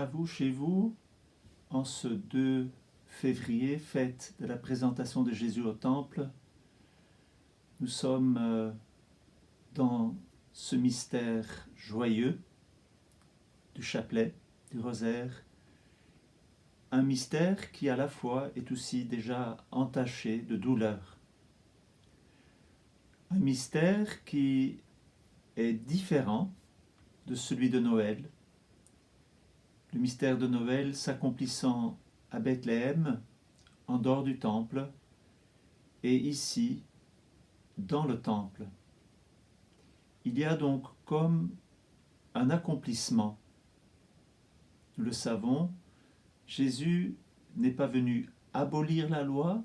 vous chez vous en ce 2 février, fête de la présentation de Jésus au Temple. Nous sommes dans ce mystère joyeux du chapelet, du rosaire, un mystère qui à la fois est aussi déjà entaché de douleur. Un mystère qui est différent de celui de Noël. Le mystère de Noël s'accomplissant à Bethléem, en dehors du temple, et ici, dans le temple. Il y a donc comme un accomplissement. Nous le savons, Jésus n'est pas venu abolir la loi,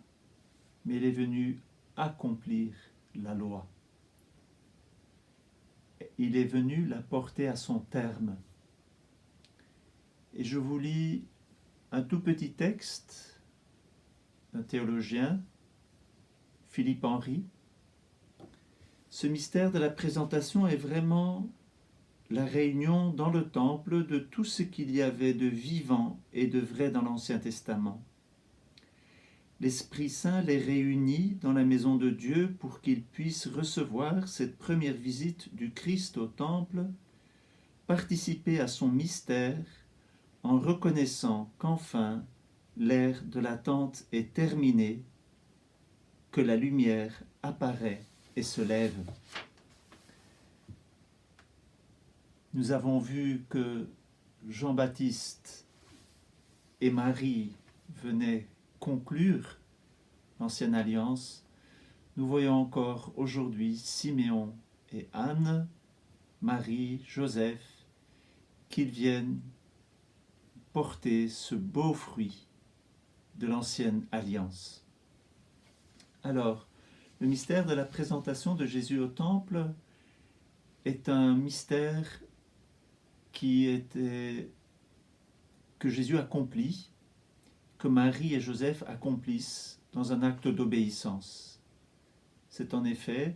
mais il est venu accomplir la loi. Il est venu la porter à son terme. Et je vous lis un tout petit texte d'un théologien, Philippe Henry. Ce mystère de la présentation est vraiment la réunion dans le temple de tout ce qu'il y avait de vivant et de vrai dans l'Ancien Testament. L'Esprit Saint les réunit dans la maison de Dieu pour qu'ils puissent recevoir cette première visite du Christ au temple, participer à son mystère en reconnaissant qu'enfin l'ère de l'attente est terminée, que la lumière apparaît et se lève. Nous avons vu que Jean-Baptiste et Marie venaient conclure l'Ancienne Alliance. Nous voyons encore aujourd'hui Siméon et Anne, Marie, Joseph, qu'ils viennent porter ce beau fruit de l'Ancienne Alliance. Alors, le mystère de la présentation de Jésus au temple est un mystère que Jésus accomplit, que Marie et Joseph accomplissent dans un acte d'obéissance. C'est en effet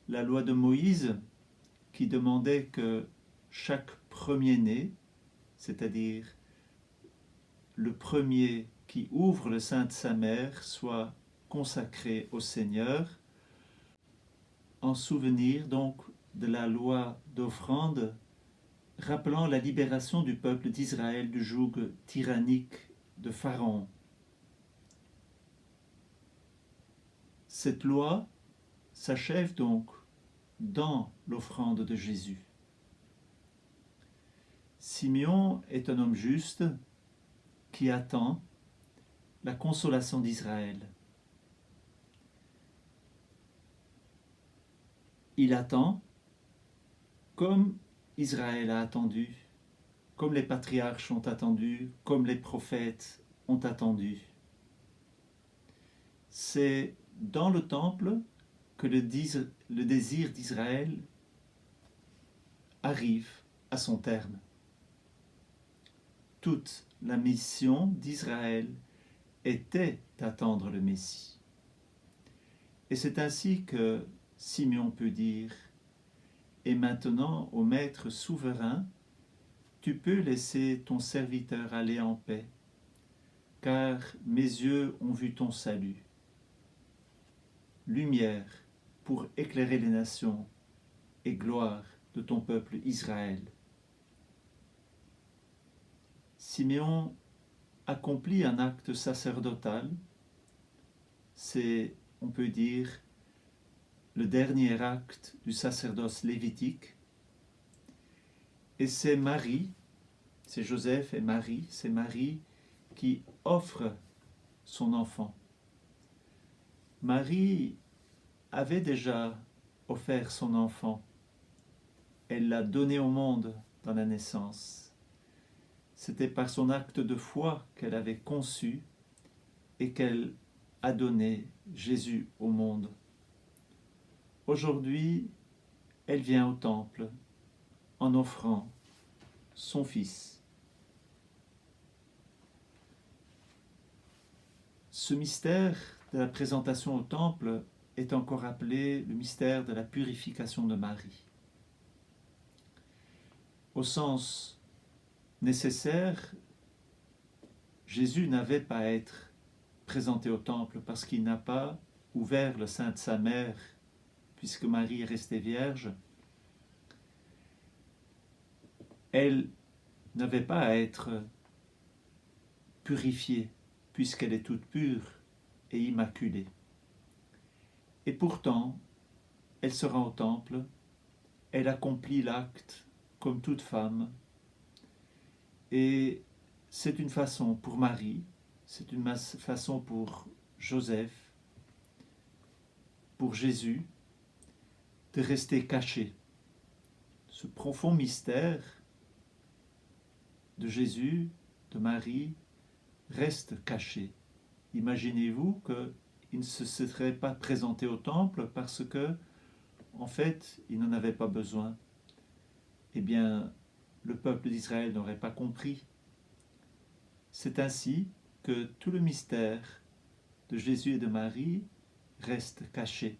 la loi de Moïse qui demandait que chaque premier-né, c'est-à-dire le premier qui ouvre le sein de sa mère, soit consacré au Seigneur, en souvenir donc de la loi d'offrande, rappelant la libération du peuple d'Israël du joug tyrannique de Pharaon. Cette loi s'achève donc dans l'offrande de Jésus. Simeon est un homme juste qui attend la consolation d'Israël. Il attend comme Israël a attendu, comme les patriarches ont attendu, comme les prophètes ont attendu. C'est dans le temple que le désir d'Israël arrive à son terme. Toute la mission d'Israël était d'attendre le Messie. Et c'est ainsi que Simeon peut dire: et maintenant, ô Maître souverain, tu peux laisser ton serviteur aller en paix, car mes yeux ont vu ton salut. Lumière pour éclairer les nations et gloire de ton peuple Israël. Simeon accomplit un acte sacerdotal, c'est, on peut dire, le dernier acte du sacerdoce lévitique, et c'est Marie, c'est Joseph et Marie, c'est Marie qui offre son enfant. Marie avait déjà offert son enfant, elle l'a donné au monde dans la naissance. C'était par son acte de foi qu'elle avait conçu et qu'elle a donné Jésus au monde. Aujourd'hui, elle vient au temple en offrant son Fils. Ce mystère de la présentation au temple est encore appelé le mystère de la purification de Marie. Au sens nécessaire, Jésus n'avait pas à être présenté au temple parce qu'il n'a pas ouvert le sein de sa mère, puisque Marie est restée vierge. Elle n'avait pas à être purifiée, puisqu'elle est toute pure et immaculée. Et pourtant, elle se rend au temple, elle accomplit l'acte comme toute femme, et c'est une façon pour Marie, c'est une façon pour Joseph, pour Jésus, de rester caché. Ce profond mystère de Jésus, de Marie, reste caché. Imaginez-vous qu'il ne se serait pas présenté au temple parce que, en fait, il n'en avait pas besoin. Eh bien, le peuple d'Israël n'aurait pas compris. C'est ainsi que tout le mystère de Jésus et de Marie reste caché.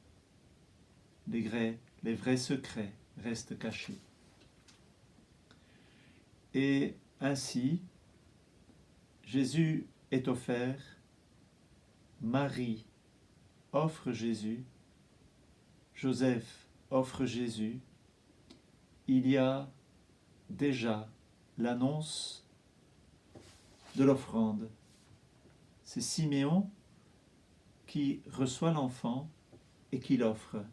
Les vrais secrets restent cachés. Et ainsi, Jésus est offert, Marie offre Jésus, Joseph offre Jésus. Il y a déjà l'annonce de l'offrande. C'est Siméon qui reçoit l'enfant et qui l'offre.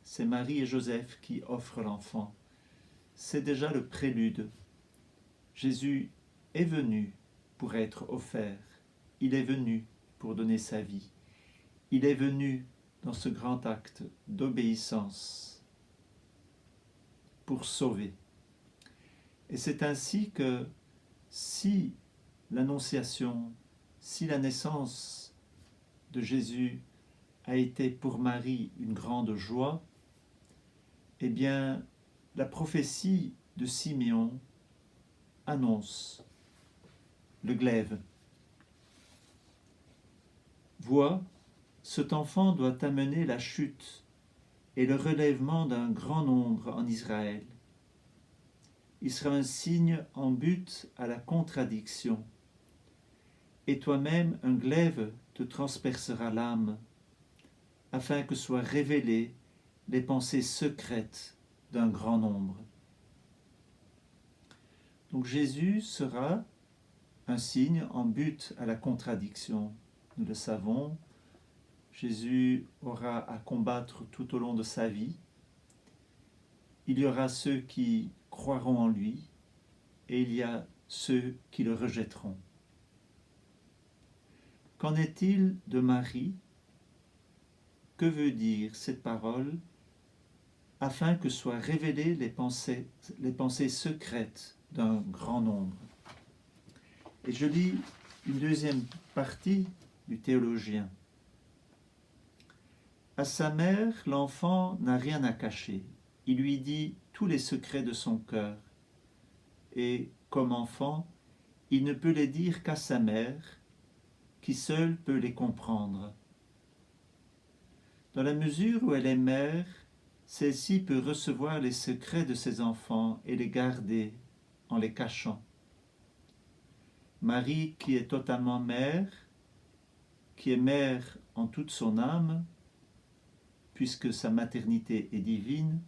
C'est Marie et Joseph qui offrent l'enfant. C'est déjà le prélude. Jésus est venu pour être offert. Il est venu pour donner sa vie. Il est venu dans ce grand acte d'obéissance pour sauver. Et c'est ainsi que si l'annonciation, si la naissance de Jésus a été pour Marie une grande joie, eh bien, la prophétie de Siméon annonce le glaive. Vois, cet enfant doit amener la chute et le relèvement d'un grand nombre en Israël. Il sera un signe en but à la contradiction. Et toi-même, un glaive te transpercera l'âme, afin que soient révélées les pensées secrètes d'un grand nombre. Donc Jésus sera un signe en but à la contradiction. Nous le savons, Jésus aura à combattre tout au long de sa vie. Il y aura ceux qui croiront en lui et il y a ceux qui le rejetteront. Qu'en est-il de Marie? Que veut dire cette parole? Afin que soient révélées les pensées secrètes d'un grand nombre. Et je lis une deuxième partie du théologien. À sa mère, l'enfant n'a rien à cacher. Il lui dit tous les secrets de son cœur. Et, comme enfant, il ne peut les dire qu'à sa mère, qui seule peut les comprendre. Dans la mesure où elle est mère, celle-ci peut recevoir les secrets de ses enfants et les garder en les cachant. Marie, qui est totalement mère, qui est mère en toute son âme, puisque sa maternité est divine,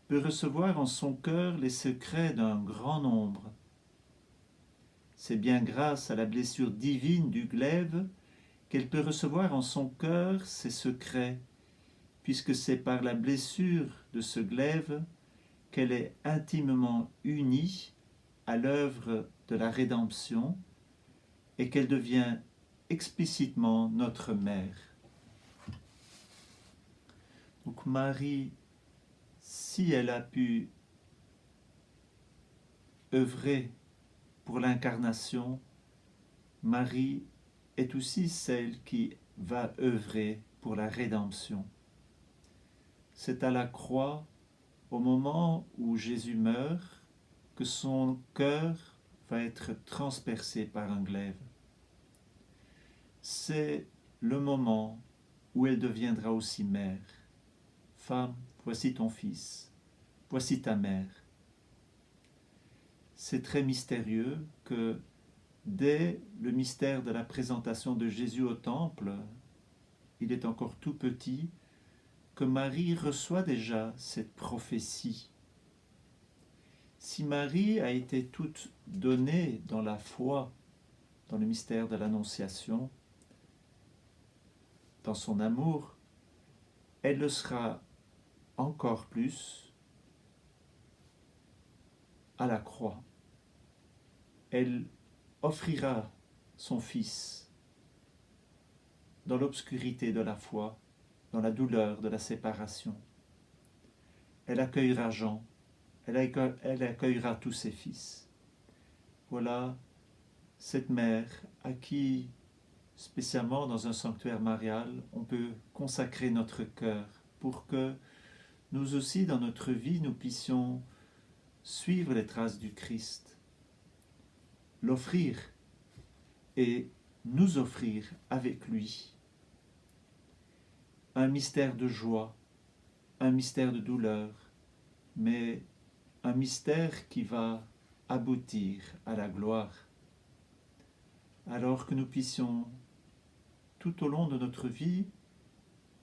peut recevoir en son cœur les secrets d'un grand nombre. C'est bien grâce à la blessure divine du glaive qu'elle peut recevoir en son cœur ces secrets, puisque c'est par la blessure de ce glaive qu'elle est intimement unie à l'œuvre de la rédemption et qu'elle devient explicitement notre mère. Donc Marie, si elle a pu œuvrer pour l'incarnation, Marie est aussi celle qui va œuvrer pour la rédemption. C'est à la croix, au moment où Jésus meurt, que son cœur va être transpercé par un glaive. C'est le moment où elle deviendra aussi mère. Femme, voici ton fils, voici ta mère. c'est très mystérieux que dès le mystère de la présentation de Jésus au temple, il est encore tout petit, que Marie reçoit déjà cette prophétie. Si Marie a été toute donnée dans la foi, dans le mystère de l'Annonciation, dans son amour, elle le sera encore plus à la croix. Elle offrira son Fils dans l'obscurité de la foi, dans la douleur de la séparation. Elle accueillera Jean, elle accueillera tous ses fils. Voilà cette mère à qui, spécialement dans un sanctuaire marial, on peut consacrer notre cœur pour que nous aussi, dans notre vie, nous puissions suivre les traces du Christ, l'offrir et nous offrir avec lui un mystère de joie, un mystère de douleur, mais un mystère qui va aboutir à la gloire. Alors que nous puissions, tout au long de notre vie,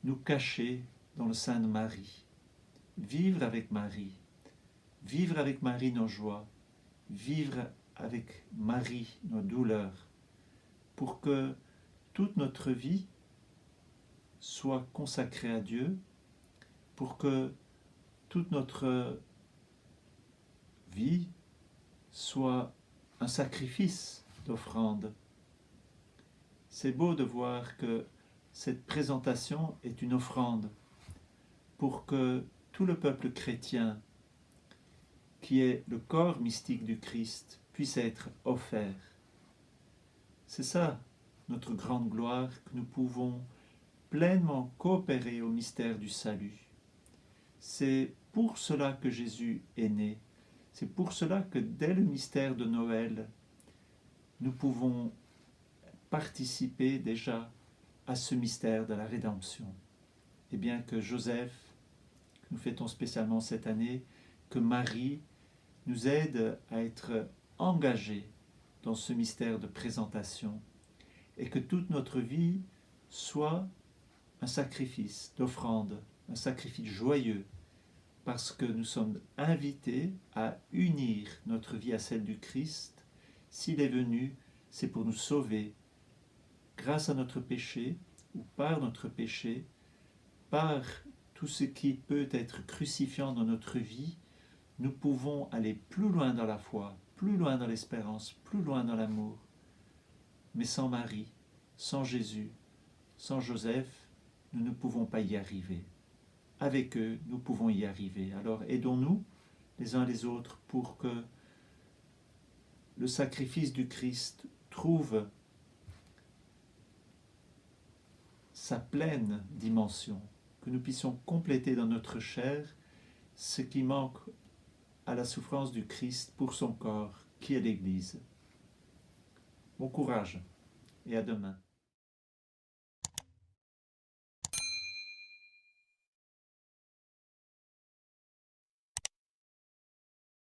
nous cacher dans le sein de Marie, vivre avec Marie nos joies, vivre avec Marie nos douleurs, pour que toute notre vie soit consacrée à Dieu, pour que toute notre vie soit un sacrifice d'offrande. C'est beau de voir que cette présentation est une offrande pour que tout le peuple chrétien, qui est le corps mystique du Christ, puisse être offert. C'est ça notre grande gloire, que nous pouvons pleinement coopérer au mystère du salut. C'est pour cela que Jésus est né. C'est pour cela que dès le mystère de Noël, nous pouvons participer déjà à ce mystère de la rédemption. Et bien que Joseph, que nous fêtons spécialement cette année, que Marie nous aide à être engagés dans ce mystère de présentation et que toute notre vie soit un sacrifice d'offrande, un sacrifice joyeux, parce que nous sommes invités à unir notre vie à celle du Christ. S'il est venu, c'est pour nous sauver, grâce à notre péché ou par notre péché, par tout ce qui peut être crucifiant dans notre vie. Nous pouvons aller plus loin dans la foi, plus loin dans l'espérance, plus loin dans l'amour. Mais sans Marie, sans Jésus, sans Joseph, nous ne pouvons pas y arriver. Avec eux, nous pouvons y arriver. Alors aidons-nous les uns les autres pour que le sacrifice du Christ trouve sa pleine dimension, que nous puissions compléter dans notre chair ce qui manque à la souffrance du Christ pour son corps, qui est l'Église. Bon courage et à demain.